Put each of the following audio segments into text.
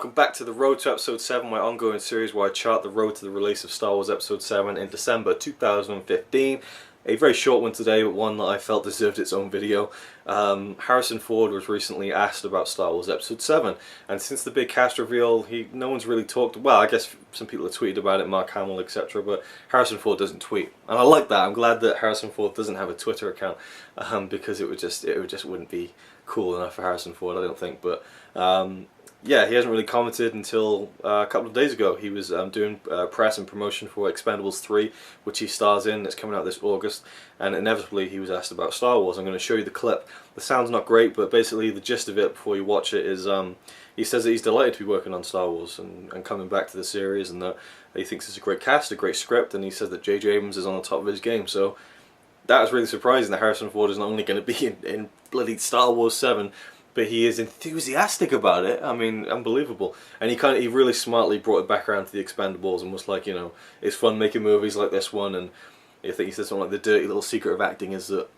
welcome back to the Road to Episode 7, my ongoing series where I chart the road to the release of Star Wars Episode 7 in December 2015. A very short one today, but one that I felt deserved its own video. Harrison Ford was recently asked about Star Wars Episode 7, and since the big cast reveal, no one's really talked. Well, I guess some people have tweeted about it, Mark Hamill, etc., but Harrison Ford doesn't tweet, and I like that. I'm glad that Harrison Ford doesn't have a Twitter account, because it just wouldn't be cool enough for Harrison Ford, I don't think. But yeah, he hasn't really commented until a couple of days ago. He was doing press and promotion for Expendables 3, which he stars in. It's coming out this August, and inevitably he was asked about Star Wars. I'm going to show you the clip. The sound's not great, but basically the gist of it before you watch it is he says that he's delighted to be working on Star Wars and coming back to the series, and that he thinks it's a great cast, a great script, and he says that J.J. Abrams is on the top of his game. So that was really surprising that Harrison Ford is not only going to be in bloody Star Wars 7, but he is enthusiastic about it. I mean, unbelievable. And he really smartly brought it back around to the Expendables and was like, you know, it's fun making movies like this one. And I think he said something like the dirty little secret of acting is that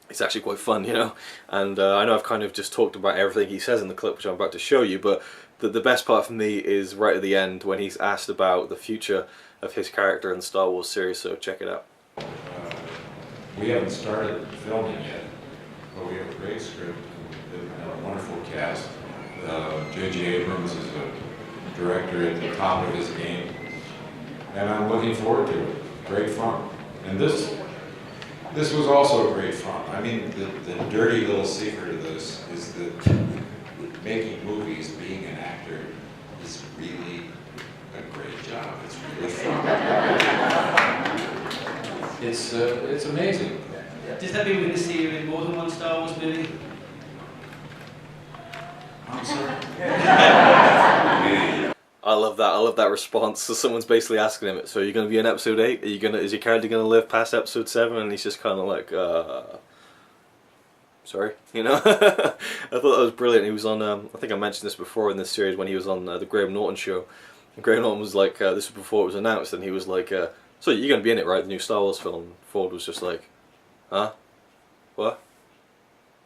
it's actually quite fun, you know. And I know I've kind of just talked about everything he says in the clip, which I'm about to show you, but the best part for me is right at the end when he's asked about the future of his character in the Star Wars series, so check it out. We haven't started filming yet, but we have a great script. A wonderful cast. J.J. Abrams is a director at the top of his game, and I'm looking forward to it. Great fun. And this was also great fun. I mean, the dirty little secret of this is that making movies, being an actor, is really a great job. It's really fun. It's amazing. Does that mean we're going to see you in more than one Star Wars movie? I'm sorry. I love that. I love that response. So someone's basically asking him, so are you going to be in Episode 8? Is your character going to live past Episode 7? And he's just kind of like, sorry, you know. I thought that was brilliant. He was on, I think I mentioned this before in this series when he was on the Graham Norton show. And Graham Norton was like, this was before it was announced, and he was like, so you're going to be in it, right? The new Star Wars film. Ford was just like, huh? What?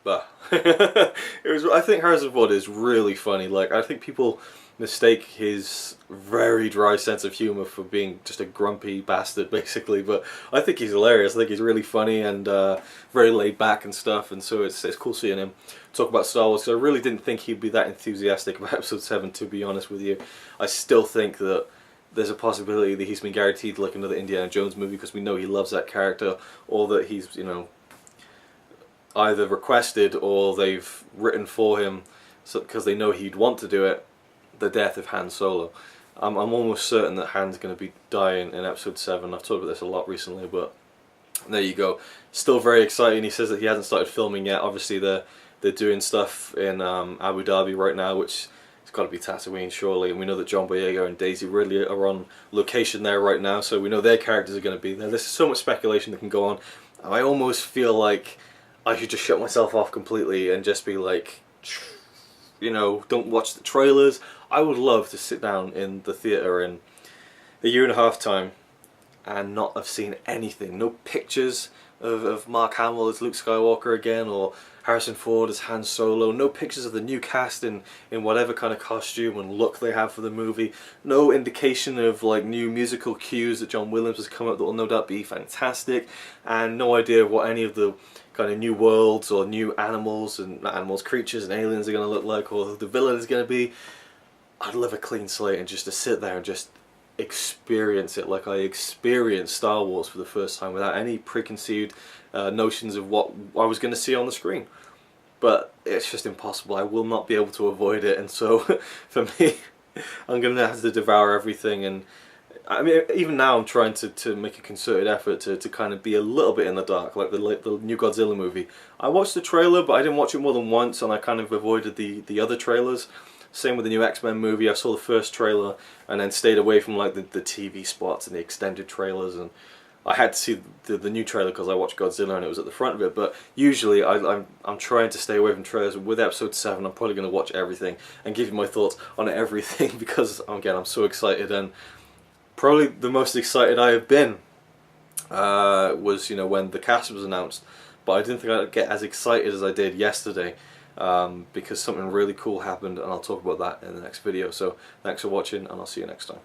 But I think Harrison Ford is really funny. Like, I think people mistake his very dry sense of humor for being just a grumpy bastard, basically. But I think he's hilarious. I think he's really funny and very laid back and stuff. And so it's cool seeing him talk about Star Wars, because I really didn't think he'd be that enthusiastic about Episode 7. To be honest with you, I still think that there's a possibility that he's been guaranteed like another Indiana Jones movie, because we know he loves that character, or that he's, you know, either requested or they've written for him because they know he'd want to do it, the death of Han Solo. I'm almost certain that Han's going to be dying in Episode 7. I've talked about this a lot recently, but there you go. Still very exciting. He says that he hasn't started filming yet. Obviously they're doing stuff in Abu Dhabi right now, which it's got to be Tatooine surely, and we know that John Boyega and Daisy Ridley are on location there right now, so we know their characters are going to be there. There's so much speculation that can go on. I almost feel like I should just shut myself off completely and just be like, you know, don't watch the trailers. I would love to sit down in the theatre in a year and a half time and not have seen anything. No pictures of Mark Hamill as Luke Skywalker again, or Harrison Ford as Han Solo. No pictures of the new cast in whatever kind of costume and look they have for the movie. No indication of like new musical cues that John Williams has come up that will no doubt be fantastic. And no idea of what any of the kind of new worlds or new animals and creatures and aliens are going to look like, or who the villain is going to be. I'd love a clean slate and just to sit there and just experience it like I experienced Star Wars for the first time, without any preconceived notions of what I was going to see on the screen. But it's just impossible. I will not be able to avoid it, and so for me, I'm going to have to devour everything. And I mean, even now I'm trying to make a concerted effort to kind of be a little bit in the dark, like the new Godzilla movie. I watched the trailer, but I didn't watch it more than once, and I kind of avoided the other trailers. Same with the new X-Men movie. I saw the first trailer and then stayed away from like the TV spots and the extended trailers, and I had to see the new trailer because I watched Godzilla and it was at the front of it. But usually I'm trying to stay away from trailers. With Episode 7 I'm probably going to watch everything and give you my thoughts on everything, because again I'm so excited. And probably the most excited I have been was, you know, when the cast was announced, but I didn't think I'd get as excited as I did yesterday because something really cool happened, and I'll talk about that in the next video. So thanks for watching, and I'll see you next time.